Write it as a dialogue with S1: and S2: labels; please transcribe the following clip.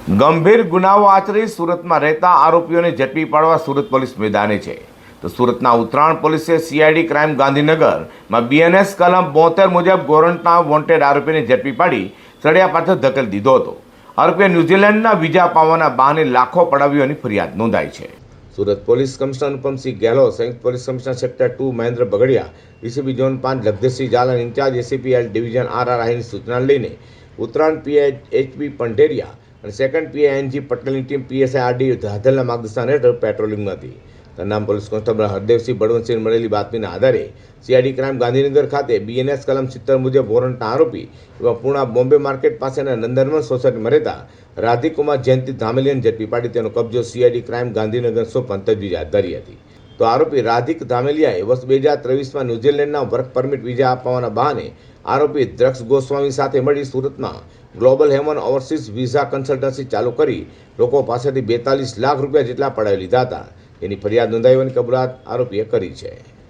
S1: ગંભીર ગુનાઓ આચરી સુરતમાં રહેતા આરોપીઓને ઝડપી પાડવા સુરત પોલીસ મેદાને છે. તો સુરતના ઉત્તરાયણ પોલીસે સીઆઈડી ક્રાઇમ ગાંધીનગરમાં બીએનએસ કલમ 72 મુજબ વોરંટના વોન્ટેડ આરોપીને ઝડપી પાડી સળિયા પાછળ ધકેલી દીધો હતો. આરોપીએ ન્યૂઝીલેન્ડના વિઝા પામવાના બહાને લાખો પડાવ્યોની ફરિયાદ નોંધાઈ છે. સુરત પોલીસ કમિશનર અનુપમસિંહ ગેહલોત, સંયુક્ત police commissioner sector 2 Mahendra Bagadiya, DCP zone 5 Lakhdharsinh Zala, in-charge ACP L division R આહિરની સૂચના લઈને ઉત્તરાયણ પીઆઈ એચપી પંઢેરિયા અને સેકન્ડ પીઆઈએનજી પટેલની ટીમ પીએસઆઈ આરડી ધાધલના માર્ગદર્શન હેઠળ પેટ્રોલિંગમાં હતી. તનામ પોલીસ કોન્સ્ટેબલ હરદેવસિંહ બળવંતસિંહ મળેલી બાતમીના આધારે સીઆઈડી ક્રાઇમ ગાંધીનગર ખાતે બીએનએસ કલમ 70 મુજબ વોરંટના આરોપી એવા પૂણા બોમ્બે માર્કેટ પાસેના નંદનવન સોસાયટીમાં રહેતા રાધિકુમાર જયંતિ ધામેલિયાને ઝડપી પાડી તેનો કબજો સીઆઈડી ક્રાઇમ ગાંધીનગર સોંપવાની તજવીજ હાથ ધરી હતી. તો આરોપી રાધિક ધામેલિયાએ વર્ષ 2023માં ન્યૂઝીલેન્ડના વર્ક પરમિટ વિઝા અપાવવાના બહાને આરોપી દ્રક્ષ ગોસ્વામી સાથે મળી સુરતમાં ગ્લોબલ હેમન ઓવરસીઝ વિઝા કન્સલ્ટન્સી ચાલુ કરી લોકો પાસેથી 42 લાખ રૂપિયા જેટલા પડાવી લીધા હતા. એની ફરિયાદ નોંધાઈ હોવાની કબૂલાત આરોપીએ કરી છે.